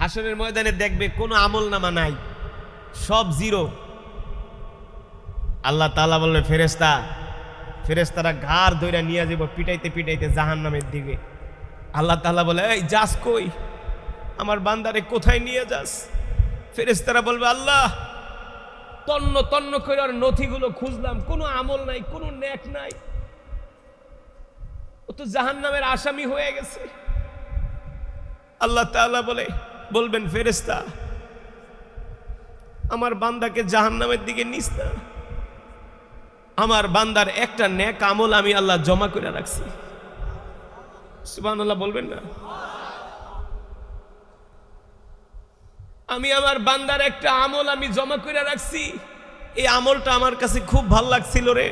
হাসরের ময়দানে দেখবে কোনো আমল নামা নাই, সব জিরো। আল্লাহ তাআলা বলবে ফেরেশতারা ঘাড় ধইরা নিয়ে যাব পিটাইতে পিটাইতে জাহান্নামের দিকে। আল্লাহ তাআলা বলে, এই যাস কই? আমার বান্দারে কোথায় নিয়ে যাস? ফেরেশতারা বলবে, আল্লাহ তন্ন তন্ন করে আর নথিগুলো খুঁজলাম, কোনো আমল নাই, কোনো নেক নাই, ও তো জাহান্নামের আসামি হয়ে গেছে। আল্লাহ তাআলা বলবেন, ফেরেশতা আমার বান্দাকে জাহান্নামের দিকে নিস না, আমার বান্দার একটা নেক আমল আমি আল্লাহ জমা করে রাখছি। সুবহানাল্লাহ বলবেন না? আমি আমার বান্দার একটা আমল আমি জমা করে রাখছি, এই আমলটা আমার কাছে খুব ভাল লাগছিল রে।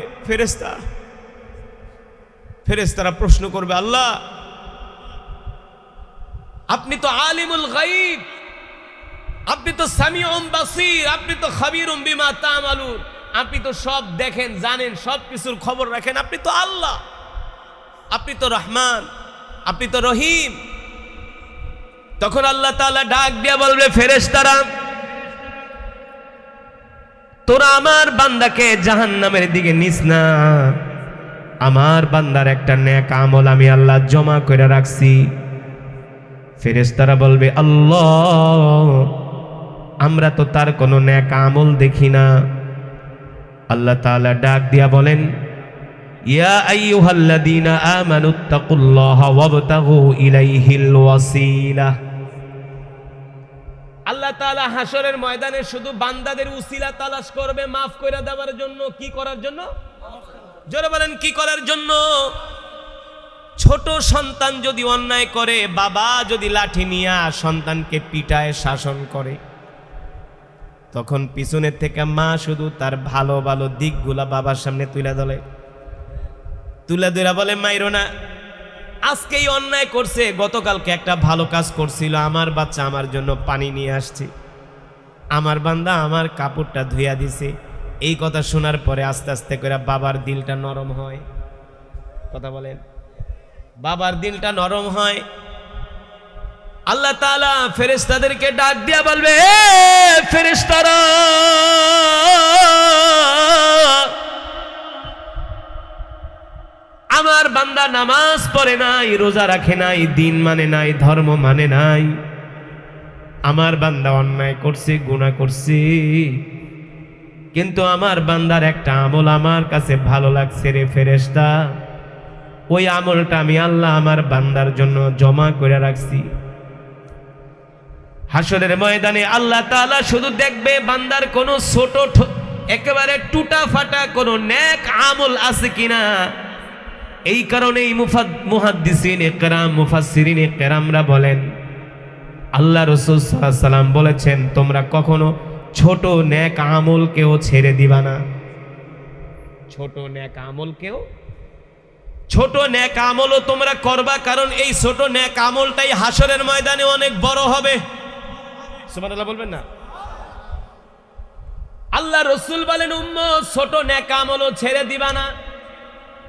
ফেরেশতারা প্রশ্ন করবে, আল্লাহ আপনি তো আলিমুল গায়ব, আপনি তো সামিউম বাসীর, আপনি তো খাবীরুম বিমা তা'মালুন, আপনি তো সব দেখেন, জানেন, সব কিছুর খবর রাখেন, আপনি তো আল্লাহ, আপনি তো রহমান, আপনি তো রহিম। তখন আল্লাহ তাআলা ডাক দিয়া বলবে, ফেরেশতারা তোরা আমার বান্দাকে জাহান্নামের দিকে নিস না, আমার বান্দার একটা নেক আমল আমি আল্লাহ জমা করে রাখছি। ফেরেশতারা বলবে, আল্লাহ আমরা তো তার কোনো নেক আমল দেখি না। আল্লাহ তাআলা ডাক দিয়া বলেন, ইয়া আইয়ুহাল্লাযীনা আমানুত্তাকুল্লাহা ওয়াবতাগু ইলাইহিল ওয়াসিলা। আল্লাহ তাআলা হাসরের ময়দানে শুধু বান্দাদের উসিলা তালাশ করবে মাফ করে দেওয়ার জন্য। কি করার জন্য? জোরে বলেন, কি করার জন্য? ছোট সন্তান যদি অন্যায় করে, বাবা যদি লাঠি নিয়ে সন্তানকে পিটায় শাসন করে, তখন পিছনের থেকে মা শুধু তার ভালো ভালো দিকগুলা বাবার সামনে তুলে ধরে বলে, মাইরো না, আজকেই অন্যায় করছে, গতকালকে একটা ভালো কাজ করছিল, আমার বাচ্চা আমার জন্য পানি নিয়ে আসছে, আমার বান্দা আমার কাপড়টা ধুইয়া দিছে। এই কথা শোনার পরে আস্তে আস্তে করে বাবার দিলটা নরম হয়। কথা বলেন, বাবার দিলটা নরম হয়। আল্লাহ তাআলা ফেরেশতাদেরকে ডাক দিয়া বলবে, হে ফেরেশতারা, আমার বান্দা নামাজ পড়ে নাই, রোজা রাখে নাই, দিন মানে নাই, ধর্ম মানে নাই, আমার বান্দা অন্যায় করছে, গুনাহ করছে, কিন্তু আমার বান্দার একটা আমল আমার কাছে ভালো লাগছে রে ফেরেশতা, ওই আমলটা আমি আল্লাহ আমার বান্দার জন্য জমা করে রাখছি। হাসরের ময়দানে আল্লাহ তাআলা শুধু দেখবে বান্দার কোনো ছোট একেবারে টুটা ফাটা কোনো নেক আমল আছে কিনা। এই কারণেই মুহাদ্দিসিন ইকরাম, মুফাসসিরিন ইকরামরা বলেন, আল্লাহ রাসূল সাল্লাল্লাহু আলাইহি সাল্লাম বলেছেন, তোমরা কখনো ছোট নেক আমলকেও ছেড়ে দিবা না। ছোট নেক আমলও তোমরা করবা, কারণ এই ছোট নেক আমলটাই হাসরের ময়দানে অনেক বড় হবে। সুবহানাল্লাহ বলবেন না? আল্লাহ রাসূল বলেন, উম্মত ছোট নেক আমলও ছেড়ে দিবা না।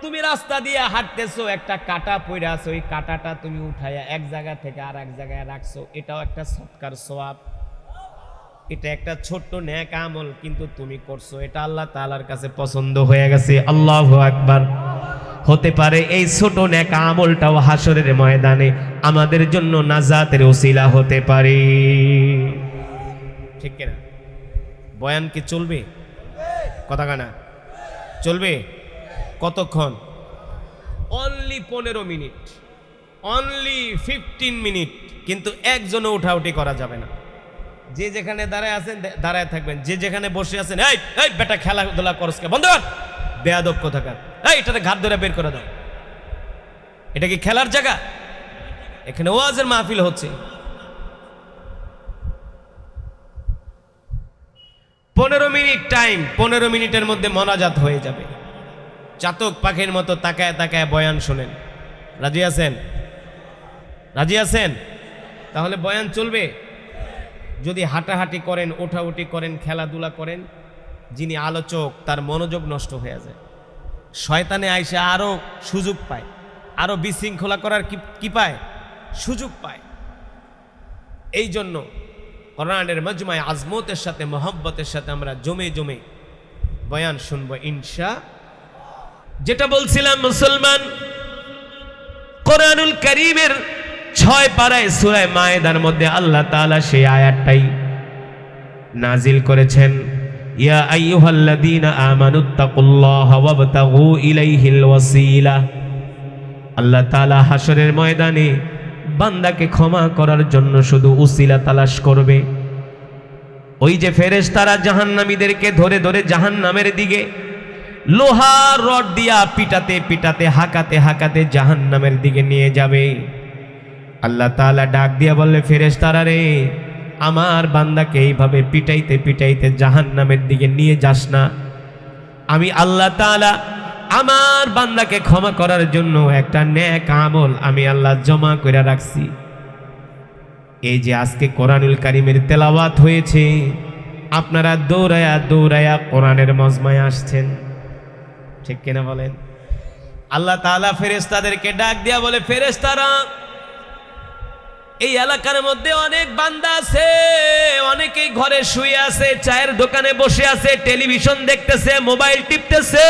তুমি রাস্তা দিয়ে হাঁটতেছো, একটা কাঁটা পড়ে আছে, ওই কাঁটাটা তুমি উঠাইয়া এক জায়গা থেকে আর এক জায়গায় রাখছো, এটাও একটা সৎকার সওয়াব, এটা একটা ছোট্ট নেক আমল, কিন্তু তুমি করছো, এটা আল্লাহ তাআলার কাছে পছন্দ হয়ে গেছে। আল্লাহু আকবার। হতে পারে এই ছোট নেক আমলটাও হাসরের ময়দানে আমাদের জন্য নাজাতের ওসিলা হতে পারে। ঠিক কিনা? বয়ান কি চলবে? কথা কানা চলবে? কতক্ষণ? অনলি 15 মিনিট, অনলি 15 মিনিট, কিন্তু একজনও উঠাউঠি করা যাবে না। যে যেখানে দাঁড়ায় আছেন দাঁড়ায় থাকবেন, যে যেখানে বসে আছেন, এই এই বেটা খেলাধুলা করসকে বন্ধ কর, বেয়াদব কোথাকার, এই এটাতে ঘাট ধরে বের করে দাও। এটা কি খেলার জায়গা? এখানে ওয়াজের মাহফিল হচ্ছে। 15 মিনিট টাইম, 15 মিনিটের মধ্যে মোনাজাত হয়ে যাবে। চাতক পাখির মতো তাকায় তাকায় বয়ান শোনেন। রাজি আছেন? রাজি আছেন? তাহলে বয়ান চলবে। যদি হাঁটাহাঁটি করেন, ওঠাউঠি করেন, খেলাধুলা করেন, যিনি আলোচক তার মনোযোগ নষ্ট হয়ে যায়, শয়তানে আইসা আরো সুযোগ পায়, আরো বিশৃঙ্খলা করার কি পায়? সুযোগ পায়। এই জন্য কোরআনের মজমায়ে আজমতের সাথে মহব্বতের সাথে আমরা জমে জমে বয়ান শুনবো ইনশা। যেটা বলছিলাম মুসলমান, কোরআনুল কারীমের 6 পারায় সূরা মায়েদার মধ্যে আল্লাহ তাআলা সেই আয়াতটাই নাজিল করেছেন, ইয়া আইয়ুহাল্লাযীনা আমানুত্তাকুল্লাহা ওয়াবতাগু ইলাইহিল ওয়াসিলা। আল্লাহ তাআলা হাসরের ময়দানে বান্দাকে ক্ষমা করার জন্য শুধু উসিলা তালাশ করবে। ওই যে ফেরেশতারা জাহান্নামীদেরকে ধরে ধরে জাহান্নামের দিকে লোহার রড দিয়া পিটাতে পিটাতে হাঁকাতে হাঁকাতে জাহান্নামের দিকে নিয়ে যাবে। আল্লাহ তাআলা ডাক দিয়া বললে, ফেরেশতারা রে, আমার বান্দাকে এইভাবে পিটাইতে পিটাইতে জাহান্নামের দিকে নিয়ে যাস না। আমি আল্লাহ তাআলা আমার বান্দাকে ক্ষমা করার জন্য একটা নেক আমল আমি আল্লাহ জমা করে রাখছি। এই যে আজকে কোরআনুল কারীমের তেলাওয়াত হয়েছে, আপনারা দৌড়ায়া দৌড়ায়া কোরআনের মজমায় আসছেন, ঠিক কিনা বলেন? আল্লাহ তাআলা ফেরেশতাদেরকে ডাক দিয়া বলে, ফেরেশতারা, এই এলাকার মধ্যে অনেক বান্দা আছে, অনেকেই ঘরে শুয়ে আছে, চায়ের দোকানে বসে আছে, টেলিভিশন দেখতেছে, মোবাইল টিপতেছে,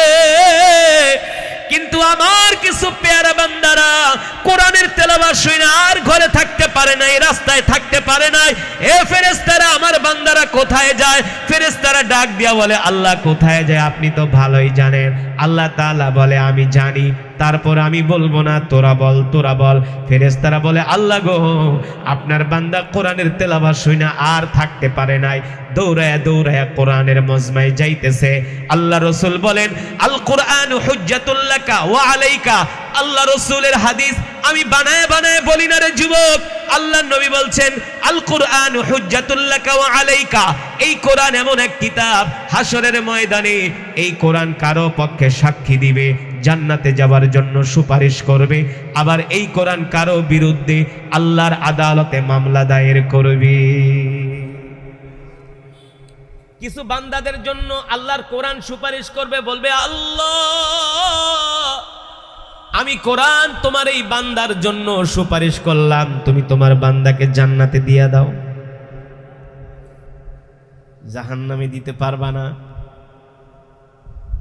কিন্তু আমার কিছু পেয়ারা বান্দারা কোরআনের তেলাওয়াত শুনে আর ঘরে থাকতে পারে নাই, রাস্তায় থাকতে পারে নাই। এ ফেরেশতারা, আমার বান্দারা কোথায় যায়? ফেরেশতারা ডাক দিয়া বলে, আল্লাহ কোথায় যায় আপনি তো ভালোই জানেন। আল্লাহ তাআলা বলে, আমি জানি, তারপর আমি বলবো না, তোরা বল তোরা বল। ফেরেশতারা বলে, আল্লাহ গো, আপনার বান্দা কোরআনের তেলাওয়াত শুনে আর থাকতে পারে নাই, দৌড়ায়া দৌড়ায়া কোরআনের মজমায় যাইতেছে। আল্লাহ রাসূল বলেন, আল কোরআন হুজ্জাতুল লাকা ওয়া আলাইকা। আল্লাহ রাসূলের হাদিস আমি বানায় বানায় বলি না রে যুবক। আল্লাহ নবী বলছেন, আল কোরআন হুজ্জাতুল লাকা ওয়া আলাইকা। এই কোরআন এমন এক কিতাব, হাসরের ময়দানে এই কোরআন কারো পক্ষে সাক্ষী দিবে, জান্নাতে যাবার জন্য সুপারিশ করবে, আবার এই কোরআন কারো বিরুদ্ধে আল্লাহর আদালতে মামলা দায়ের করবে। কিছু বান্দাদের জন্য আল্লাহর কোরআন সুপারিশ করবে, বলবে, আল্লাহ আমি কোরআন তোমার এই বান্দার জন্য সুপারিশ করলাম, তুমি তোমার বান্দাকে জান্নাতে দিয়া দাও। জাহান্নামে দিতে পারবা না।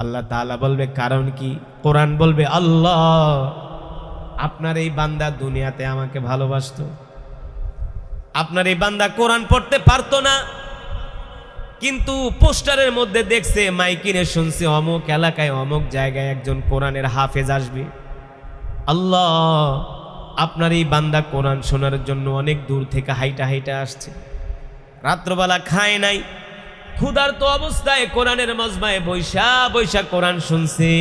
আল্লাহ তাআলা বলবে, কারণ কি? কোরআন বলবে, আল্লাহ আপনার এই বান্দা দুনিয়াতে আমাকে ভালোবাসতো, আপনার এই বান্দা কোরআন পড়তে পারতো না, কিন্তু পোস্টারের মধ্যে দেখছে, মাইকিনে শুনছে, অমুক এলাকায় অমুক জায়গায় একজন কোরআনের হাফেজ আসবে। আল্লাহ আপনার এই বান্দা কোরআন শোনার জন্য অনেক দূর থেকে হাইটা হাইটা আসছে, রাত্রবেলা খায় নাই, ক্ষুধার্ত অবস্থায় কোরআনের মজমায় বৈশা বৈশা কোরআন শুনছে,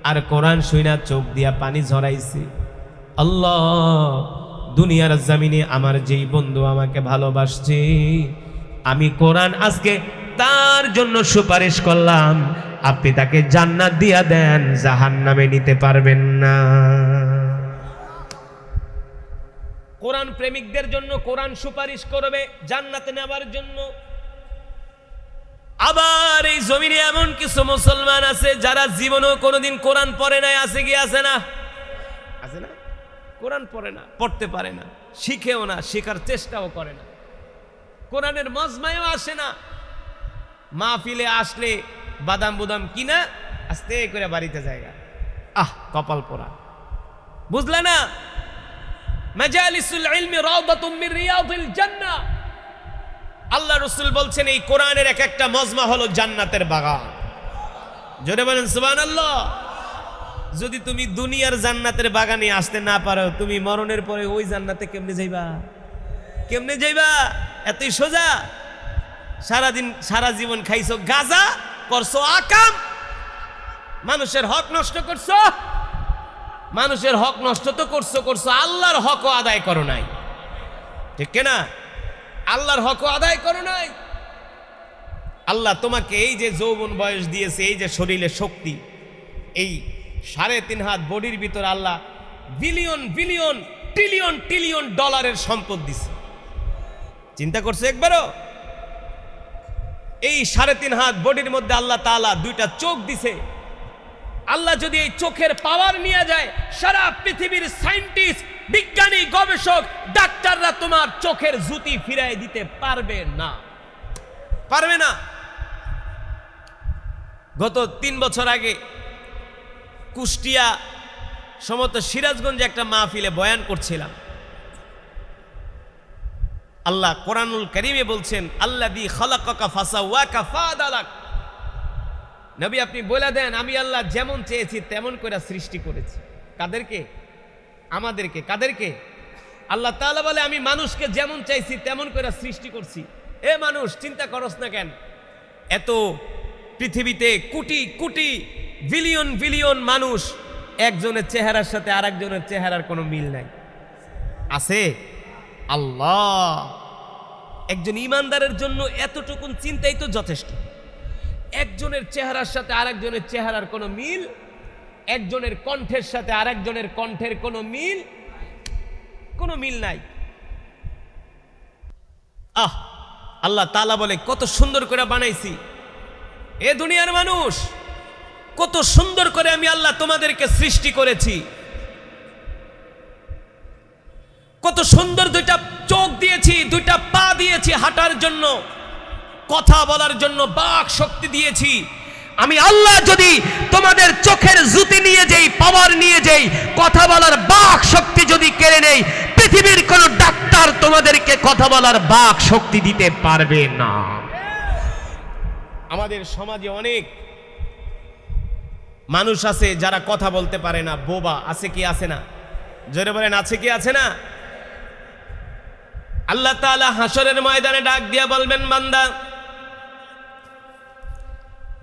আর কোরআন শুইনা চোখ দিয়া পানি ঝরাইছে। আল্লাহ দুনিয়ার জমিনে আমার যেই বন্ধু আমাকে ভালোবাসছে, আমি কোরআন আজকে তার জন্য সুপারিশ করলাম, আপনি তাকে জান্নাত দিয়া দেন, জাহান্নামে নিতে পারবেন না। কোরআন প্রেমিকদের জন্য কোরআন সুপারিশ করবে জান্নাতে নেওয়ার জন্য। আবার এই জমিনে এমন কিছু মুসলমান আছে যারা জীবনেও কোনোদিন কোরআন পড়ে নাই, আছে কি আছে না? আছে না? কোরআন পড়ে না, পড়তে পারে না, শিখেও না, শেখার চেষ্টাও করে না, কোরআনের মজমায়ও আসে না, মাহফিলে আসলে বাদাম বুদাম কিনা আস্তে করে বাড়িতে জায়গা। কপাল পোড়া, বুঝলে না? মাজালিসুল ইলমি রাউদাতুম মিন রিয়াদিল জান্নাহ। আল্লাহ রাসূল বলছেন, এই কোরআনের এক একটা মজমা হলো জান্নাতের বাগান। জোরে বলেন সুবহানাল্লাহ। যদি তুমি দুনিয়ার জান্নাতের বাগানে আসতে না পারো, তুমি মরণের পরে ওই জান্নাতে কেমনে যাইবা? কেমনে যাইবা? এতই সোজা? সারাদিন সারা জীবন খাইছো গাঁজা, করছো আকাম, মানুষের হক নষ্ট করছো। মানুষের হক নষ্ট তো করছো, আল্লাহর হকও আদায় করো নাই, ঠিক কিনা? আল্লাহর হকও আদায় করো নাই। আল্লাহ তোমাকে এই যে যৌবন বয়স দিয়েছে, এই যে শরীরে শক্তি, এই 3.5 হাত বডির ভিতর আল্লাহ বিলিয়ন বিলিয়ন ট্রিলিয়ন ট্রিলিয়ন ডলারের সম্পদ দিছে। চিন্তা করছো একবারও? এই 3.5 হাত বডির মধ্যে আল্লাহ তাআলা 2টা চোখ দিছে। আল্লাহ যদি এই চোখের পাওয়ার নিয়ে যায়, সারা পৃথিবীর সায়েন্টিস্ট বিজ্ঞানী, গবেষক, ডাক্তাররা তোমার চোখের জ্যোতি ফিরাই দিতে পারবে না, পারবে না। গত 3 বছর আগে কুষ্টিয়া সমত সিরাজগঞ্জে একটা মাহফিলে বয়ান করছিলাম। আল্লাহ কোরআনুল কারীমে বলছেন, আল্লাযী খালাকাকা ফাসাওয়াকা ফাআদালাক। নবী আপনি বলে দেন, আমি আল্লাহ যেমন চেয়েছি তেমন করে সৃষ্টি করেছি। কাদেরকে? আমাদেরকে। কাদেরকে? আল্লাহ তাআলা বলে, আমি মানুষকে যেমন চাইছি তেমন করে সৃষ্টি করছি। এ মানুষ, চিন্তা করস না কেন? এত পৃথিবীতে কোটি কোটি বিলিয়ন বিলিয়ন মানুষ, একজনের চেহারার সাথে আরেকজনের চেহারার কোনো মিল নাই, আছে? আল্লাহ একজন ইমানদারের জন্য এতটুকুন চিন্তাই তো যথেষ্ট। একজনের চেহারার সাথে আরেকজনের চেহারার কোনো মিল, একজনের কণ্ঠের সাথে আরেকজনের কণ্ঠের কোনো মিল নাই। আল্লাহ তাআলা বলে, কত সুন্দর করে বানাইছি। এ দুনিয়ার মানুষ, কত সুন্দর করে আমি আল্লাহ তোমাদেরকে সৃষ্টি করেছি। কত সুন্দর 2টা চোখ দিয়েছি, 2টা পা দিয়েছি হাঁটার জন্য, কথা বলার জন্য বাক শক্তি দিয়েছি। আমি আল্লাহ যদি তোমাদের চোখের জ্যোতি নিয়ে যাই, পাওয়ার নিয়ে যাই, কথা বলার বাক শক্তি যদি কেড়ে নেই, পৃথিবীর কোন ডাক্তার তোমাদেরকে কথা বলার বাক শক্তি দিতে পারবে না। আমাদের সমাজে অনেক মানুষ আছে যারা কথা বলতে পারে না, বোবা। আছে কি আছে না? জোরে বলেন, আছে কি আছে না? আল্লাহ তাআলা হাসরের ময়দানে ডাক দিয়া বলবেন, বান্দা,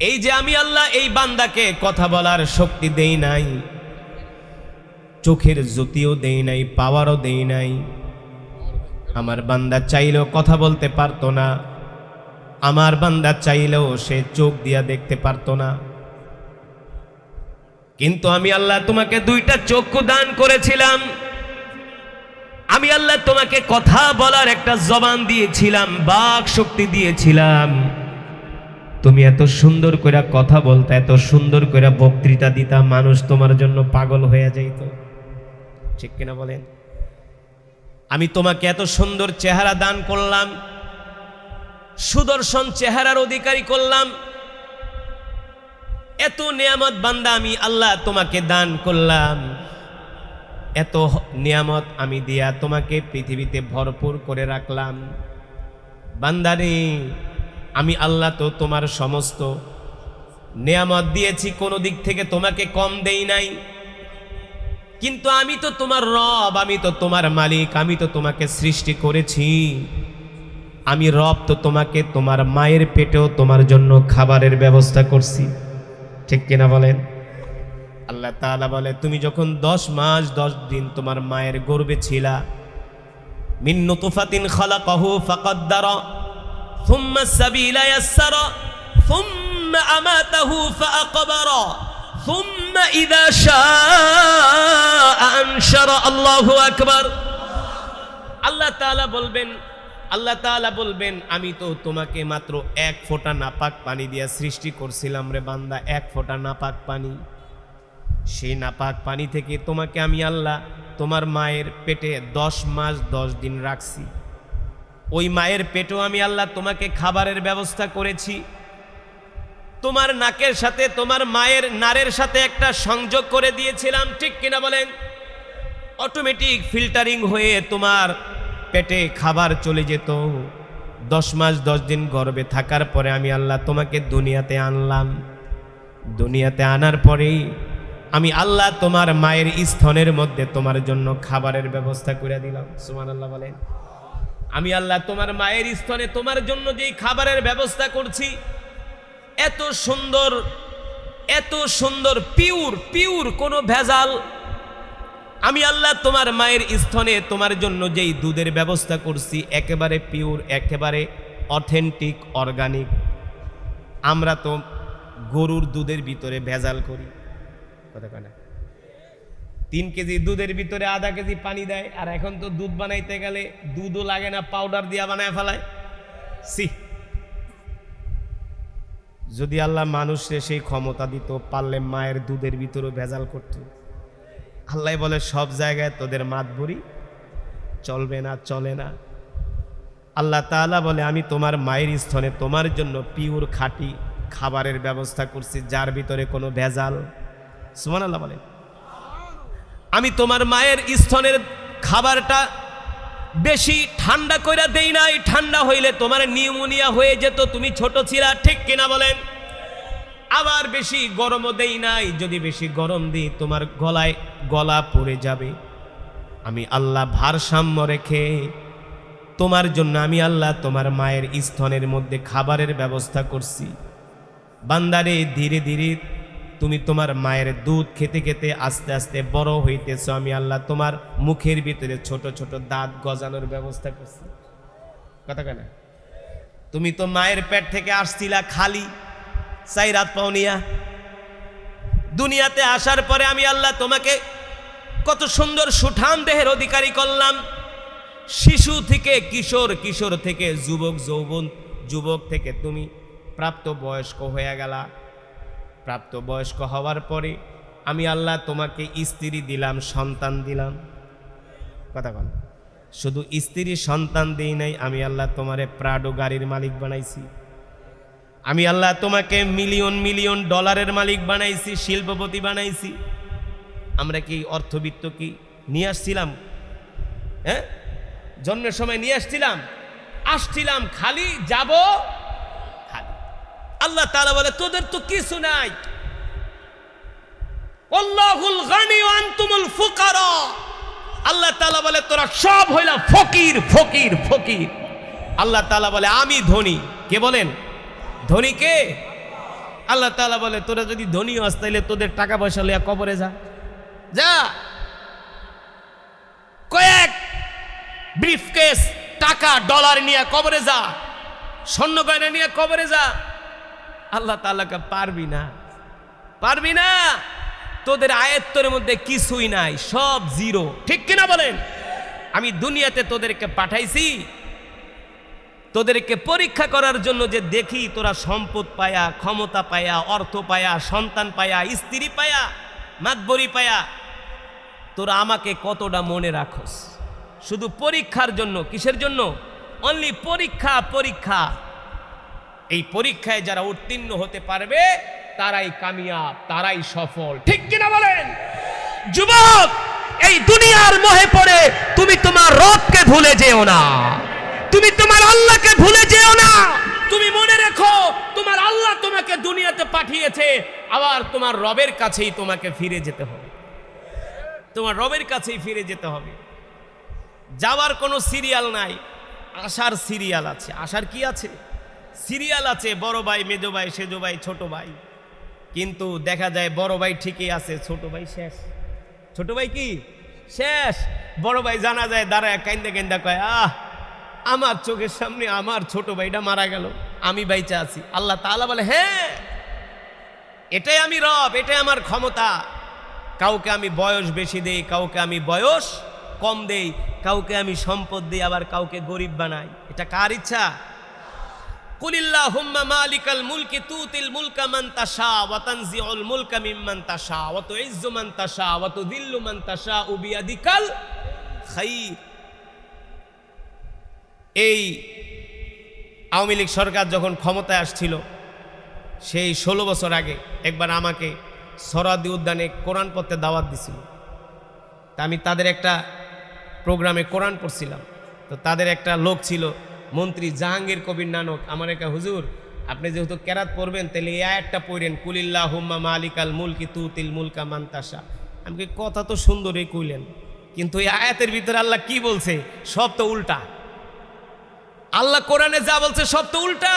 এই যে আমি আল্লাহ এই বান্দাকে কথা বলার শক্তি দেই নাই, চোখের জ্যোতিও দেই নাই, পাওয়ারও দেই নাই। আমার বান্দা চাইলেও কথা বলতে পারতো না, আমার বান্দা চাইলেও সে চোখ দিয়া দেখতে পারতো না। কিন্তু আমি আল্লাহ তোমাকে 2টা চক্ষু দান করেছিলাম। আমি আল্লাহ তোমাকে কথা বলার একটা জবান দিয়েছিলাম, বাক শক্তি দিয়েছিলাম। তুমি এত সুন্দর করে কথা বলতে, এত সুন্দর করে বক্তৃতা দিতা, মানুষ তোমার জন্য পাগল হয়ে যাইত। ঠিক কিনা বলেন? আমি তোমাকে এত সুন্দর চেহারা দান করলাম, সুদর্শন চেহারার অধিকারী করলাম। এত নিয়ামত বান্দা আমি আল্লাহ তোমাকে দান করলাম। এত নিয়ামত আমি দিয়া তোমাকে পৃথিবীতে ভরপুর করে রাখলাম। বান্দারে, আমি আল্লাহ তো তোমার সমস্ত নিয়ামত দিয়েছি, কোনো দিক থেকে তোমাকে কম দেই নাই। কিন্তু আমি তো তোমার রব, আমি তো তোমার মালিক, আমি তো তোমাকে সৃষ্টি করেছি। আমি রব তো তোমাকে তোমার মায়ের পেটেও তোমার জন্য খাবারের ব্যবস্থা করছি। ঠিক কিনা বলেন? আল্লাহ তাআলা বলে, তুমি যখন 10 মাস 10 দিন তোমার মায়ের গর্ভে ছিলা, মিন নুতফাতিন খালাকাহু ফাকাদ্দারা সুম্মা সাবিলা ইয়াসসারা সুম্মা আমাতাহু ফাআকবারা সুম্মা ইযা শাআ আনশারা। আল্লাহু আকবার। আল্লাহ তাআলা বলবেন, আমি তো তোমাকে মাত্র 1 ফোঁটা নাপাক পানি দিয়ে সৃষ্টি করছিলাম রে বান্দা, 1 ফোঁটা নাপাক পানি। সেই নাপাক পানি থেকে তোমাকে আমি আল্লাহ তোমার মায়ের পেটে 10 মাস 10 দিন রাখছি। ওই মায়ের পেটেও আমি আল্লাহ তোমাকে খাবারের ব্যবস্থা করেছি। তোমার নাকের সাথে তোমার মায়ের নারের সাথে একটা সংযোগ করে দিয়েছিলাম। ঠিক কিনা বলেন? অটোমেটিক ফিল্টারিং হয়ে তোমার পেটে খাবার চলে যেত। 10 মাস 10 দিন গর্ভে থাকার পরে আমি আল্লাহ তোমাকে দুনিয়াতে আনলাম। দুনিয়াতে আনার পরেই আমি আল্লাহ তোমার মায়ের স্তনের মধ্যে তোমার জন্য খাবারের ব্যবস্থা করে দিলাম। সুবহানাল্লাহ বলেন। আমি আল্লাহ তোমার মায়ের স্তনে তোমার জন্য যেই খাবারের ব্যবস্থা করছি, এত সুন্দর পিওর, কোনো ভেজাল। আমি আল্লাহ তোমার মায়ের স্তনে তোমার জন্য যেই দুধের ব্যবস্থা করছি, একেবারে পিওর, একেবারে অথেন্টিক, অর্গানিক। আমরা তো গরুর দুধের ভিতরে ভেজাল করি, কথা কয় না? 3 কেজি দুধের ভিতরে আধা কেজি পানি দেয়। আর এখন তো দুধ বানাইতে গেলে দুধও লাগে না, পাউডার দিয়া বানায় ফেলায়। যদি আল্লাহ মানুষকে সেই ক্ষমতা দিত, পারলে মায়ের দুধের ভিতরে ভেজাল করত। আল্লাহ বলে সব জায়গায় তোদের মাতবরি চলবে না, চলে না। আল্লাহ তাআলা বলে আমি তোমার মায়ের স্তনে তোমার জন্য পিওর খাঁটি খাবারের ব্যবস্থা করছি, যার ভিতরে কোনো ভেজাল। সুবহানাল্লাহ বলে আমি তোমার মায়ের স্তনের খাবারটা বেশি ঠান্ডা কইরা দেই নাই, ঠান্ডা হইলে তোমার নিউমোনিয়া হয়ে যেত, তুমি ছোট ছিলা, ঠিক কিনা বলেন। আবার বেশি গরমও দেই নাই, যদি বেশি গরম দিই তোমার গলায় গলা পড়ে যাবে। আমি আল্লাহ ভারসাম্য রেখে তোমার জন্য আমি আল্লাহ তোমার মায়ের স্তনের মধ্যে খাবারের ব্যবস্থা করছি। বান্দারে ধীরে ধীরে তুমি তোমার মায়ের দুধ খেতে খেতে আস্তে আস্তে বড় হইতেছ, আমি আল্লাহ তোমার মুখের ভিতরে ছোট ছোট দাঁত গজানোর ব্যবস্থা করছি। কথা কেন? তুমি তো মায়ের পেট থেকে আসছিলা খালি 4 রাত পাওনিয়া। দুনিয়াতে আসার পরে আমি আল্লাহ তোমাকে কত সুন্দর সুঠাম দেহের অধিকারী করলাম। শিশু থেকে কিশোর, কিশোর থেকে যুবক, যৌবন, যুবক থেকে তুমি প্রাপ্ত বয়স্ক হয়ে গেলা। প্রাপ্ত বয়স্ক হওয়ার পরে আমি আল্লাহ তোমাকে স্ত্রী দিলাম, সন্তান দিলাম। কথা বল, শুধু স্ত্রী সন্তান দেই নাই, আমি আল্লাহ তোমারে প্রাডো গাড়ির মালিক বানাইছি। আমি আল্লাহ তোমাকে মিলিয়ন মিলিয়ন ডলারের মালিক বানাইছি, শিল্পপতি বানাইছি। আমরা কি অর্থবিত্ত কি নিয়ে আসছিলাম? হ্যাঁ, জন্মের সময় নিয়ে আসছিলাম খালি, যাব খালি। আল্লাহ তাআলা বলে তোদের তো কিছু নাই। আল্লাহুল গানি ওয়া আনতুমুল ফুকারা। আল্লাহ তাআলা বলে তোরা সব হইলা ফকির, ফকির, ফকির। আল্লাহ তাআলা বলে আমি ধনী। কে বলেন ধনী? কে? আল্লাহ তাআলা বলে তোরা যদি ধনী হস তাইলে তোদের টাকা পয়সা লইয়া কবরে যা, যা। কয়েক ব্রিফকেস টাকা ডলার নিয়ে কবরে যা, স্বর্ণ গয়না নিয়ে কবরে যা। আল্লাহ তাআলাকে পারবি না, পারবি না। তোদের আয়ত্তের মধ্যে কিছুই নাই, সব জিরো, ঠিক কিনা বলেন? আমি দুনিয়াতে তোদেরকে পাঠাইছি তোদেরকে পরীক্ষা করার জন্য, যে দেখি তোরা সম্পদ পায়া, ক্ষমতা পায়া, অর্থ পায়া, সন্তান পায়া, স্ত্রী পায়া, মাতবরি পায়া তোরা আমাকে কতটা মনে রাখোস। শুধু পরীক্ষার জন্য। কিসের জন্য? অনলি পরীক্ষা, পরীক্ষা। এই পরীক্ষায় যারা উত্তীর্ণ হতে পারবে তারাই কামিয়াব, তারাই সফল, ঠিক কিনা বলেন? যুবক, এই দুনিয়ার মোহে পড়ে তুমি তোমার রবকে ভুলে যেও না, তুমি তোমার আল্লাহকে ভুলে যেও না। তুমি মনে রেখো তোমার আল্লাহ তোমাকে দুনিয়াতে পাঠিয়েছে, আবার তোমার রবের কাছেই তোমাকে ফিরে যেতে হবে। তোমার রবের কাছেই ফিরে যেতে হবে। যাওয়ার কোনো সিরিয়াল নাই, আসার সিরিয়াল আছে। আসার কি আছে? সিরিয়াল আছে। বড় ভাই, মেজো ভাই, সেজো ভাই, ছোট ভাই। কিন্তু দেখা যায় বড় ভাই ঠিকই আছে, ছোট ভাই শেষ। ছোট ভাই কি শেষ? বড় ভাই জানা যায় দাঁড়ায় কাইন্দা কাইন্দা কয়, আমার চোখের সামনে আমার ছোট ভাইটা মারা গেল, আমি বাইচা আছি। আল্লাহ তাআলা বলে হ্যাঁ, এটাই আমি রব, এটাই আমার ক্ষমতা। কাউকে আমি বয়স বেশি দেই, কাউকে আমি বয়স কম দেই, কাউকে আমি সম্পদ দিই, আবার কাউকে গরিব বানাই। এটা কার ইচ্ছা? কুলিল্লাহুম্মা মালিকাল মুলকি তুতিল মুলকা মান তাশা ওয়া তানজিউল মুলকা মিম্মান তাশা ওয়া তুইজ্জু মান তাশা ওয়া তুযিল্লু মান তাশা বিয়াদিকাল খাইর। এই আওয়ামী লীগ সরকার যখন ক্ষমতায় আসছিল, সেই 16 বছর আগে একবার আমাকে সরাদি উদ্যানে কোরআন পড়তে দাওয়াত দিছিল। তা আমি তাদের একটা প্রোগ্রামে কোরআন পড়ছিলাম। তো তাদের একটা লোক ছিল, মন্ত্রী জাহাঙ্গীর কবির নানক। আমার একটা হুজুর, আপনি যেহেতু কেরাত পড়বেন তাহলে এই আয়াতটা পড়েন, কুলিল্লাহুম্মা মালিকাল মুলকি তুতিল মুলকা মান তাশা। আমি কথা তো সুন্দরই কইলেন, কিন্তু এই আয়াতের ভিতরে আল্লাহ কি বলছে? সব তো উল্টা। আল্লাহ কোরআনে যা বলছে সব তো উল্টা।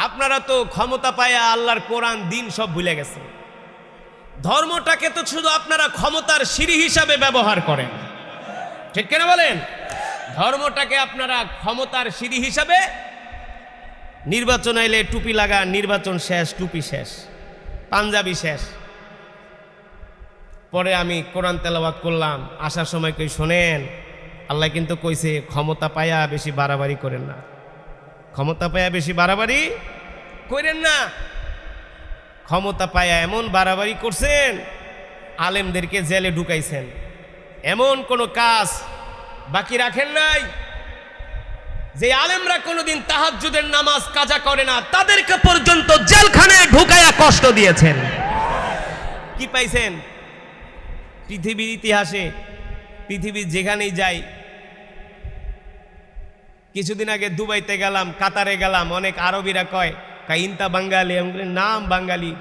আপনারা তো ক্ষমতা পায়া আল্লাহর কোরআন দিন সব ভুলে গেছেন। ধর্মটাকে তো শুধু আপনারা ক্ষমতার সিঁড়ি হিসাবে ব্যবহার করেন, ঠিক কিনা বলেন? ধর্মটাকে আপনারা ক্ষমতার সিঁড়ি হিসাবে, নির্বাচন আইলে টুপি লাগা, নির্বাচন শেষ, টুপি শেষ, পাঞ্জাবি শেষ। পরে আমি কোরআন তেলাওয়াত করলাম, আসার সময় কই শোনেন, আল্লাহ কিন্তু কইছে ক্ষমতা পায়া বেশি বাড়াবাড়ি করেন না, ক্ষমতা পায়া বেশি বাড়াবাড়ি করেন না। ক্ষমতা পায়া এমন বাড়াবাড়ি করছেন, আলেমদেরকে জেলে ঢুকাইছেন, এমন কোনো কাজ বাকি রাখেন নাই। যে আলেমরা কোনোদিন তাহাজ্জুদের নামাজ কাজা করে না, তাদেরকে পর্যন্ত জেলখানায় ঢুকাইয়া কষ্ট দিয়েছেন। কি পাইছেন? পৃথিবীর ইতিহাসে, পৃথিবীর যেখানেই যাই, কিছুদিন আগে দুবাইতে গেলাম, কাতারে গেলাম, অনেক আরবিরা কয় ইনতা বাঙালি, আমি বলি নাম বাঙালি।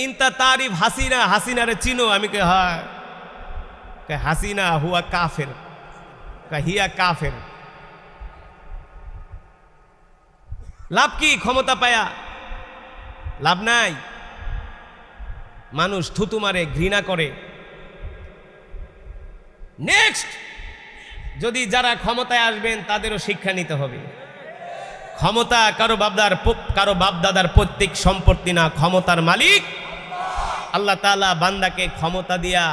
ইনতা তারিফ হাসিনা, হাসিনারে চিনো? আমি কে হ্যাঁ। হাসিনা হুয়া কাফের, হিয়া কাফের। লাভ কি ক্ষমতা পায়া? লাভ নাই। মানুষ থুতু মারে, ঘৃণা করে। নেক্সট, যদি যারা ক্ষমতায় আসবেন তাদেরও শিক্ষা নিতে হবে। ক্ষমতা কারো বাপদাদার পৈতৃক সম্পত্তি না, ক্ষমতার মালিক আল্লাহ তাআলা বান্দাকে ক্ষমতা দিয়া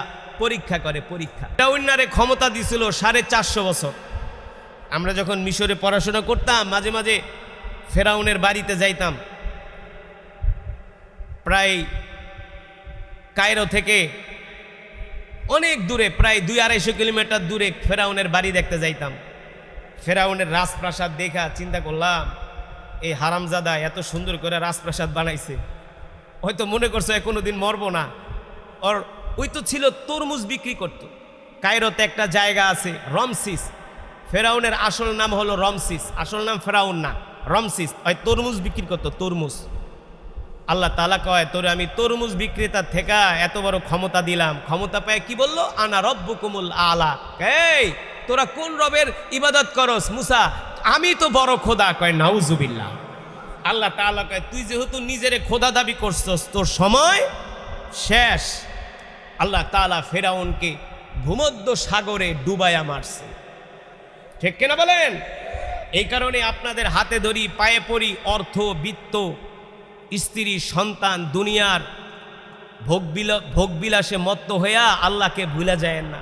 পরীক্ষা করে। পরীক্ষা ফেরাউনারে ক্ষমতা দিছিল 450 বছর। আমরা যখন মিশরে পড়াশোনা করতাম, মাঝে মাঝে ফেরাউনের বাড়িতে যাইতাম। প্রায় কায়রো থেকে অনেক দূরে, প্রায় 200-250 কিলোমিটার দূরে ফেরাউনের বাড়ি দেখতে যাইতাম। ফেরাউনের রাজপ্রাসাদ দেখা চিন্তা করলাম, এই হারামজাদা এত সুন্দর করে রাজপ্রাসাদ বানাইছে, হয়তো মনে করছে কোনোদিন মরবো না। ওর ওই তো ছিল তরমুজ বিক্রি করত। কায়রোতে একটা জায়গা আছে রমসিস, ফেরাউনের আসল নাম হলো রমসিস, আসল নাম ফেরাউন না, রমসিস। ওই তরমুজ বিক্রি করত, তরমুজ। আল্লাহ তাআলা কয়, তোরে আমি তরমুজ বিক্রেতা থেকে এত বড় ক্ষমতা দিলাম, ক্ষমতা পেয়ে কি বললো? আনা রব্বুকুমুল আলা। এই তোরা কোন রবের ইবাদত করস মুসা? আমি তো বড় খোদা। কয় নাউজুবিল্লাহ। আল্লাহ তাআলা কয়, তুই যেহেতু নিজেরে খোদা দাবি করছস, তোর সময় শেষ। আল্লাহ তাআলা ফেরাউনকে ভূমধ্য সাগরে ডুবাইয়া মারছে। ঠিক কিনা বলেন? এই কারণে আপনাদের হাতে ধরি, পায়ে পড়ি, অর্থ, বিত্ত, স্ত্রী, সন্তান, দুনিয়ার ভোগবিলাসে মত্ত হইয়া আল্লাহকে ভুলে যায় না।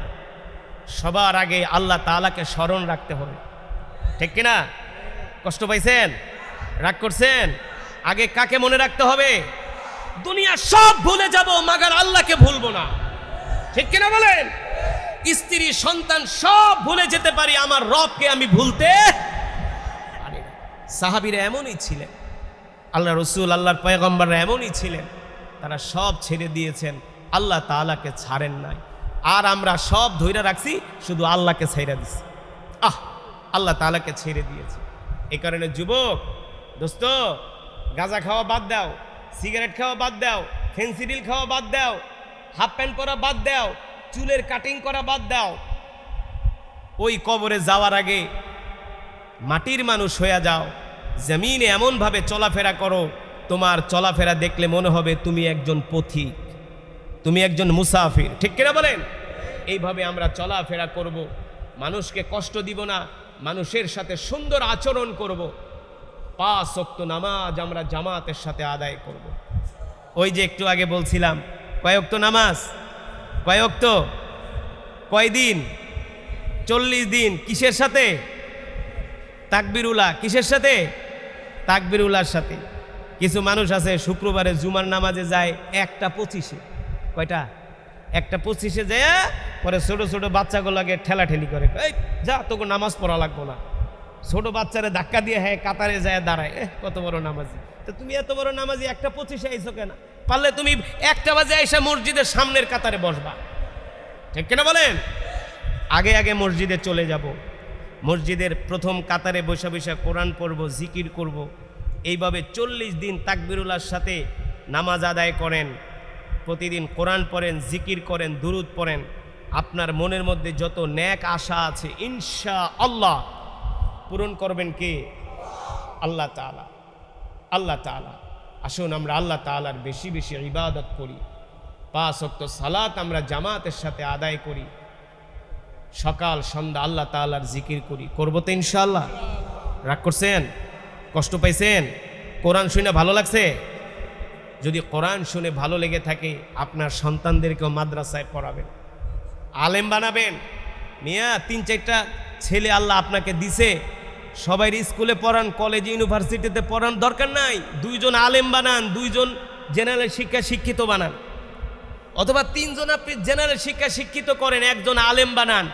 সবার আগে আল্লাহ তাআলাকে স্মরণ রাখতে হবে। ঠিক কিনা? কষ্ট পাইছেন? রাগ করছেন? আগে কাকে মনে রাখতে হবে? দুনিয়া সব ভুলে যাব, মাগার আল্লাহকে ভুলবো না। ঠিক কিনা বলেন? স্ত্রী, সন্তান সব ভুলে যেতে পারি, আমার রবকে আমি ভুলতে পারি না। সাহাবীরা এমনই ছিলেন, আল্লাহ রসুল, আল্লাহর পয়গম্বররা এমনই ছিলেন। তারা সব ছেড়ে দিয়েছেন, আল্লাহ তাআলাকে ছাড়েন নাই। আর আমরা সব ধইরা রাখছি, শুধু আল্লাহকে ছেড়ে দিছি। আল্লাহ তাআলাকে ছেড়ে দিয়েছি। এই কারণে যুবক দোস্ত, গাঁজা খাওয়া বাদ দাও, সিগারেট খাওয়া বাদ দাও, ফেন্সিডিল খাওয়া বাদ দাও, হাফ প্যান্ট পরা বাদ দাও, চুলের কাটিং করা বাদ দাও। ওই কবরে যাওয়ার আগে মাটির মানুষ হয়ে যাও। জমিনে এমনভাবে চলাফেরা করো, তোমার চলাফেরা দেখলে মনে হবে তুমি একজন পথিক, তুমি একজন মুসাফির। ঠিক কিনা বলেন? এইভাবে আমরা চলাফেরা করব, মানুষকে কষ্ট দিব না, মানুষের সাথে সুন্দর আচরণ করব। 5 ওয়াক্ত নামাজ আমরা জামাতের সাথে আদায় করব। ওই যে একটু আগে বলছিলাম, কয় ওয়াক্ত নামাজ? কয় ওয়াক্ত? কয়দিন? 40 দিন। কিসের সাথে? তাকবীরুল্লাহ। কিসের সাথে? তাকবীরুল্লাহর সাথে। কিছু মানুষ আছে শুক্রবারে জুমার নামাজে যায় 1টা 25-এ। কয়টা? 1টা 25-এ যায়, পরে ছোট ছোট বাচ্চাগুলোকে ঠেলাঠেলি করে, এই যা, তোকে নামাজ পড়া লাগবো না। ছোট বাচ্চারা ধাক্কা দিয়ে হ্যাঁ কাতারে যায় দাঁড়ায়, কত বড় নামাজি। তো তুমি এত বড় নামাজি 1টা 25-এ আইছো কেন? পারলে তুমি 1টা বাজে আইসা মসজিদের সামনের কাতারে বসবা। ঠিক কিনা বলেন? আগে আগে মসজিদে চলে যাব, মসজিদের প্রথম কাতারে বসে বসে কোরআন পড়ব, জিকির করব। এইভাবে 40 দিন তাকবীরুল্লাহর সাথে নামাজ আদায় করেন, প্রতিদিন কোরআন পড়েন, জিকির করেন, দুরুদ পড়েন। আপনার মনের মধ্যে যত নেক আশা আছে ইনশাআল্লাহ পূরণ করবেন কে? আল্লাহ তাআলা। আল্লাহ তাআলা। আসুন আমরা আল্লাহ তাআলার বেশি বেশি ইবাদত করি। 5 ওয়াক্ত সালাত আমরা জামাতের সাথে আদায় করি, সকাল সন্ধ্যা আল্লাহ তাআলার জিকির করি। করব তো ইনশাআল্লাহ? রাগ করছেন? কষ্ট পাইছেন? কোরআন শুনে ভালো লাগছে? যদি কোরআন শুনে ভালো লেগে থাকে, আপনার সন্তানদেরকেও মাদ্রাসায় পড়াবেন, আলেম বানাবেন। মিয়া 3-4টা ছেলে আল্লাহ আপনাকে দিছে, সবাই স্কুলে পড়ান, কলেজ ইউনিভার্সিটিতে পড়ান, দরকার নাই। 2জন আলেম বানান, 2জন জেনারেল শিক্ষা শিক্ষিত বানান, অথবা 3 জন আপনি জেনারেল শিক্ষা শিক্ষিত করেন, একজন আলেম বানান,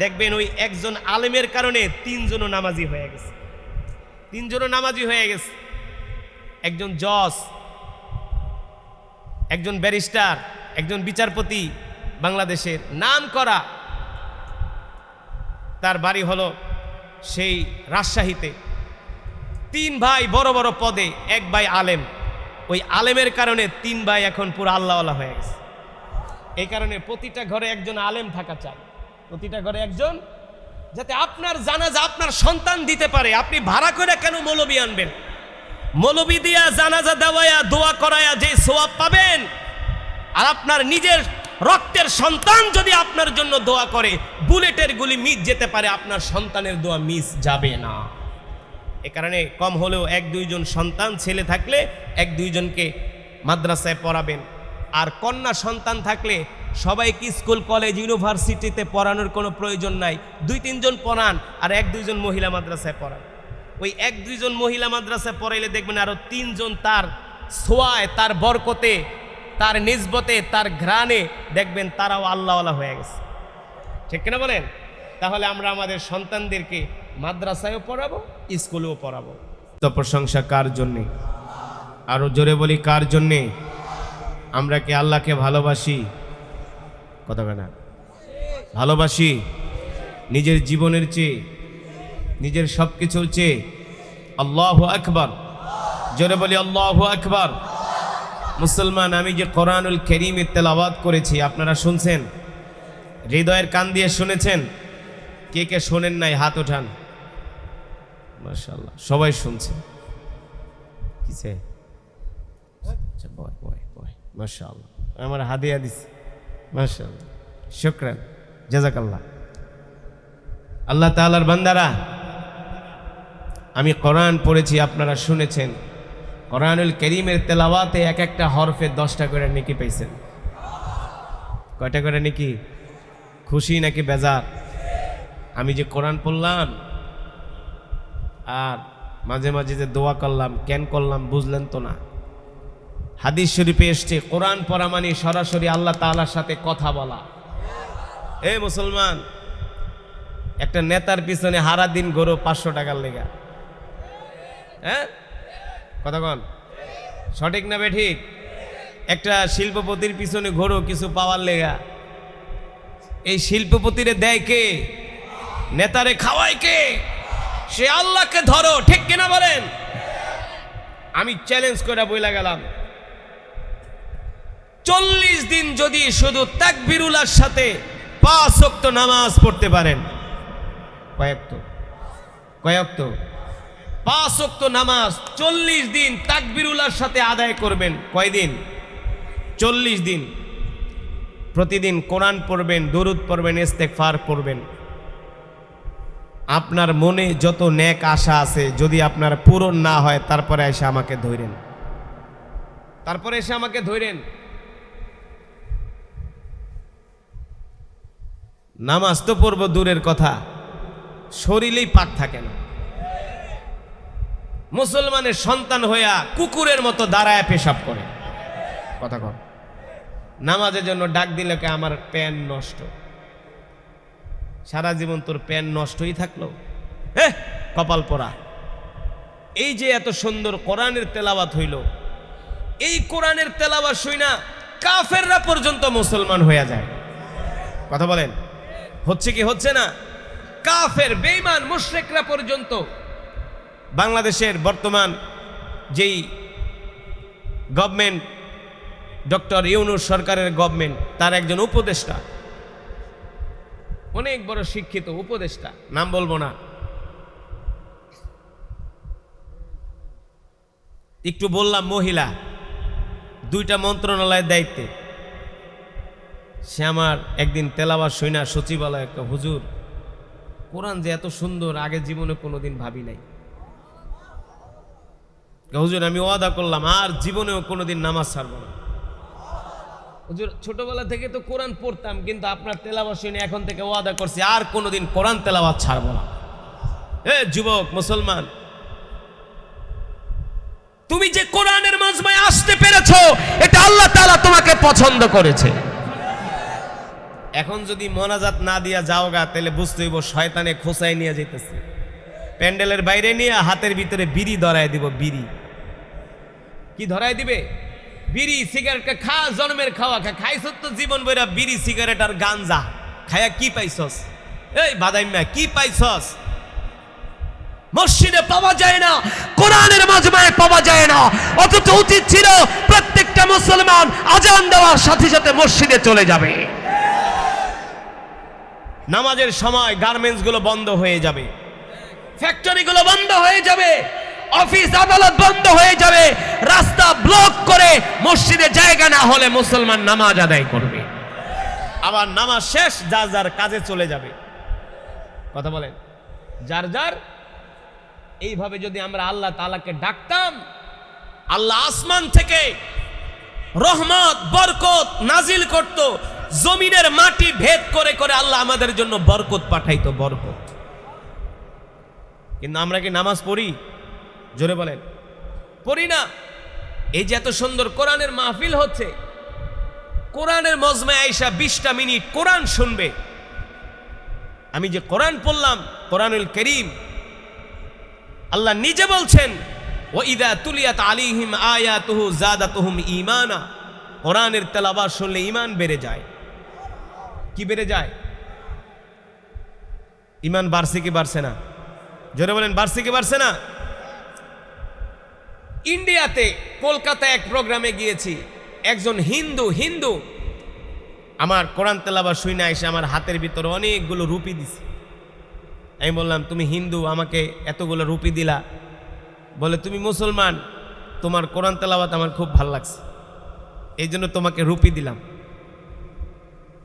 দেখবেন ওই একজন আলেমের কারণে 3 জনও নামাজি হয়ে গেছে, 3 জনও নামাজি হয়ে গেছে। একজন জজ, একজন ব্যারিস্টার, একজন বিচারপতি, বাংলাদেশের নাম করা, তার বাড়ি হলো সেই রাজশাহীতে। 3 ভাই বড় বড় পদে, 1 ভাই আলেম। ওই আলেমের কারণে 3 ভাই এখন পুরো আল্লাহওয়ালা হয়ে গেছে। এই কারণে প্রতিটা ঘরে একজন আলেম থাকা চাই, প্রতিটা ঘরে একজন, যাতে আপনার জানাজা আপনার সন্তান দিতে পারে। আপনি ভাড়া করে কেন মৌলবি আনবেন? মৌলবি দিয়া জানাজা দেওয়ায়া দোয়া করায়া যে সওয়াব পাবেন, আর আপনার নিজের রক্তের সন্তান যদি আপনার জন্য দোয়া করে, বুলেটের গুলি মিস যেতে পারে, আপনার সন্তানের দোয়া মিস যাবে না। এ কারণে কম হলেও 1-2 জন সন্তান ছেলে থাকলে 1-2 জনকে মাদ্রাসায় পড়াবেন। আর কন্যা সন্তান থাকলে সবাইকে স্কুল কলেজ ইউনিভার্সিটিতে পড়ানোর কোনো প্রয়োজন নাই, 2-3 জন পড়ান আর 1-2 জন মহিলা মাদ্রাসায় পড়ান। ওই 1-2 জন মহিলা মাদ্রাসায় পড়াইলে দেখবেন আরো 3 জন তার ছোঁয়ায়, তার বরকতে, তার নিসবতে, তার ঘ্রাণে দেখবেন তারাও আল্লাহওয়ালা হয়ে গেছে। ঠিক কিনা বলেন? তাহলে আমরা আমাদের সন্তানদেরকে মাদ্রাসায়ও পড়াবো, স্কুলেও পড়াবো। তো প্রশংসা কার জন্যে? আরো জোরে বলি, কার জন্যে? আমরা কি আল্লাহকে ভালোবাসি? কথা না ভালোবাসি? নিজের জীবনের চেয়ে, নিজের সব কিছুর চেয়ে? আল্লাহু আকবার, জোরে বলি আল্লাহু আকবার। মুসলমান, আমি যে কোরআনুল কারীমের তেলাওয়াত করেছি আপনারা শুনছেন? হৃদয়ের কান দিয়ে শুনেছেন? কে কে শোনেন নাই হাত ওঠান। মাশাআল্লাহ, সবাই শুনছে। কিসে? আচ্ছা, বয় বয় বয়। মাশাআল্লাহ, আমার হাদিয়া দিছে। মাশাআল্লাহ, শুকরান, জাযাকাল্লাহ। আল্লাহ তাআলার বান্দারা, আমি কোরআন পড়েছি, আপনারা শুনেছেন। কোরআনুল কারীমের তেলাওয়াতে এক একটা হরফে 10টা করে নেকি পাইছেন। কয়টা করে নেকি? খুশি নাকি বেজার? আমি যে কোরআন পড়লাম আর মাঝে মাঝে যে দোয়া করলাম, কেন করলাম বুঝলেন তো না? হাদিস শরীফে এসছে কোরআন পড়া মানে সরাসরি আল্লাহ তাআলার সাথে কথা বলা। এই মুসলমান, একটা নেতার পিছনে হারা দিন ঘোরো 500 টাকার লেগা, হ্যাঁ? কথা কন, সঠিক না বেঠিক? একটা শিল্পপতির পিছনে ঘোরো কিছু পাওয়ার লেগা। এই শিল্পপতিরে দেয় কে? নেতারে খাওয়ায় কে? সে আল্লাহকে ধরো। ঠিক কিনা বলেন? আমি চ্যালেঞ্জ করে বইলা গেলাম, 40 দিন যদি শুধু তাকবীরুল্লাহর সাথে 5 ওয়াক্ত নামাজ পড়তে পারেন, কয়েকত 5 ওয়াক্ত নামাজ 40 দিন তাকবীরুল্লাহর সাথে আদায় করবেন। কয়দিন? 40 দিন। প্রতিদিন কোরআন পড়বেন, দরুদ পড়বেন, ইস্তেগফার পড়বেন। আপনার মনে যত নেক আশা আছে যদি আপনার পূরণ না হয়, তারপরে এসে আমাকে ধরেন, নামাজ তো পড়ব দূরের কথা, শরীরেই পাক থাকে না। মুসলমানের সন্তান হইয়া কুকুরের মতো দাঁড়ায় পেশাব করে। কথা কর, নামাজের জন্য ডাক দিলে কে? আমার প্যান নষ্ট। সারা জীবন তোর প্যান নষ্টই থাকলো, কপাল পোড়া। এই যে এত সুন্দর কোরআনের তেলাওয়াত হইল, এই কোরআনের তেলাওয়াত শুইনা কাফেররা পর্যন্ত মুসলমান হয়ে যায়। কথা বলেন, হচ্ছে কি হচ্ছে না? কাফের বেঈমান মুশরিকরা পর্যন্ত, বাংলাদেশের বর্তমান যেই গভর্নমেন্ট, ডক্টর ইউনূস সরকারের গভর্নমেন্ট, তার একজন উপদেষ্টা, অনেক বড় শিক্ষিত উপদেষ্টা, নাম বলবো না, একটু বললাম মহিলা, 2টা মন্ত্রণালয়ের দায়িত্বে। সে আমার একদিন তেলাওয়াত শুনা সচিবালয়, একটা হুজুর, কোরআন যে এত সুন্দর আগে জীবনে কোনোদিন ভাবি নাই। হুজুর, আমি ওয়াদা করলাম আর জীবনেও কোনোদিন নামাজ ছাড়বো না। হুজুর, ছোটবেলা থেকে তো কোরআন পড়তাম, কিন্তু আপনার তেলাওয়াত শুনে এখন থেকে ওয়াদা করছি আর কোনোদিন কোরআন তেলাওয়াত ছাড়বো না। যুবক মুসলমান, তুমি যে কোরআনের মাজমায় আসতে পেরেছো, এটা আল্লাহ তাআলা তোমাকে পছন্দ করেছে। এখন যদি মোনাজাত না দিয়া যাওগা, তাহলে বুঝতে হইব শয়তানে খোঁচাই নিয়ে যেতেছে। প্যান্ডেলের বাইরে নিয়ে হাতের ভিতরে বিড়ি ধরায় দিব। বিড়ি কি ধরায় দিবে? বিড়ি সিগারেট খা, জন্মের খাওয়া খা, খাইছ তো জীবন বইরা বিড়ি সিগারেট আর গাঞ্জা খায়া কি পাইছস? এই বাদাইম্যা কি পাইছস? মসজিদে পাওয়া যায় না, কোরআনের মাজমায় পাওয়া যায় না। অথচ উচিত ছিল প্রত্যেকটা মুসলমান আজান দেওয়ার সাথে সাথে মসজিদে চলে যাবে। নামাজের সময় গার্মেন্টস গুলো বন্ধ হয়ে যাবে, ফ্যাক্টরি গুলো বন্ধ হয়ে যাবে, অফিস আদালত বন্ধ হয়ে যাবে, রাস্তা ব্লক করে মসজিদে জায়গা না হলে মুসলমান নামাজ আদায় করবে। আবার নামাজ শেষ যার যার কাজে চলে যাবে। কথা বলেন, যার যার। এইভাবে যদি আমরা আল্লাহ তাআলাকে ডাকতাম, আল্লাহ আসমান থেকে রহমত বরকত নাজিল করত, জমিনের মাটি ভেদ করে করে আল্লাহ আমাদের জন্য বরকত পাঠাইতো, বরকত। কিন্তু আমরা কি নামাজ পড়ি? জোরে বলেন, পড়ি না। এই যে এত সুন্দর কোরআনের মাহফিল হচ্ছে, কোরআনের মজমায় আয়েশা 20টা মিনিট কোরআন শুনবে। আমি যে কোরআন পড়লাম, কোরআনুল কারীম, আল্লাহ নিজে বলছেন ওয়াইদা তুলিয়াত আলাইহিম আয়াতুহু যাদাতুহুম ঈমানা। কোরআনের তেলাওয়াত শুনলে ঈমান বেড়ে যায়। কি বেড়ে যায়? ঈমান বাড়ছে কি বাড়ছে না? জোরে বলেন, বাড়ছে কি বাড়ছে না? ইন্ডিয়াতে কলকাতায় এক প্রোগ্রামে গিয়েছি, একজন হিন্দু আমার কোরআন তেলাওয়াত শুনে আইসা আমার হাতের ভিতরে অনেকগুলো রুপি দিছে। আমি বললাম, তুমি হিন্দু, আমাকে এতগুলো রুপি দিলা? বলে, তুমি মুসলমান, তোমার কোরআন তেলাওয়াত আমার খুব ভালো লাগছে, এই জন্য তোমাকে রুপি দিলাম।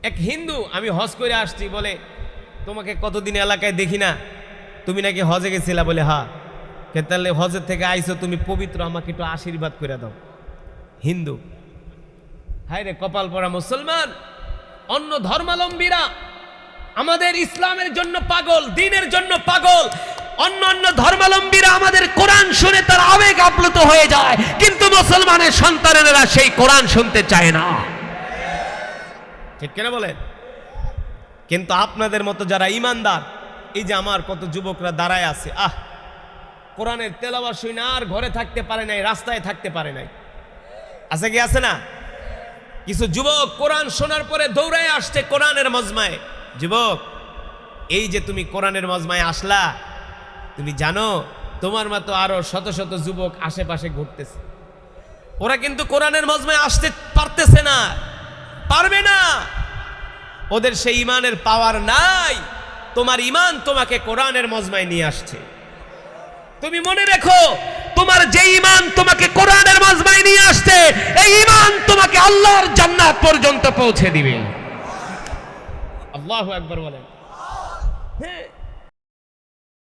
এক হিন্দু, আমি হজ করে আসছি, বলে, তোমাকে কতদিন এলাকায় দেখি না, তুমি নাকি হজে গেছিলা? বলে, হ্যাঁ। তাহলে হজের থেকে আইসো, তুমি পবিত্র, আমাকে একটু আশীর্বাদ করে দাও। হিন্দু। হায় রে কপাল পড়া মুসলমান। অন্য ধর্মাবলম্বীরা আমাদের ইসলামের জন্য পাগল, দ্বীনের জন্য পাগল। অন্য ধর্মাবলম্বীরা আমাদের কোরআন শুনে তার আবেগ আপ্লুত হয়ে যায়, কিন্তু মুসলমানের সন্তানেরা সেই কোরআন শুনতে চায় না। ঠিক কিনা বলেন? কিন্তু আপনাদের মতো যারা ইমানদার, এই যে আমার কত যুবকরা দাঁড়ায় আছে, কোরআনের তেলাওয়াত শুনে আর ঘরে থাকতে পারে নাই, রাস্তায় থাকতে পারে নাই। আছে কি আছে না? কিছু যুবক কোরআন শোনার পরে দৌড়ায় আসছে কোরআনের মজমায়। যুবক, এই যে তুমি কোরআনের মজমায় আসলা, তুমি জানো তোমার মতো আরো শত শত যুবক আশেপাশে ঘুরতেছে, ওরা কিন্তু কোরআনের মজমায় আসতে পারতেছে না, পারবে না। ওদের সেই ইমানের পাওয়ার নাই। তোমার ইমান তোমাকে কোরআনের মজমায় নিয়ে আসছে। তুমি মনে রেখো, তোমার যে ইমান তোমাকে কোরআনের মজমায় নিয়ে আসছে, এই ইমান তোমাকে আল্লাহর জান্নাত পর্যন্ত পৌঁছে দিবে। আল্লাহু আকবার বলেন। হ্যাঁ।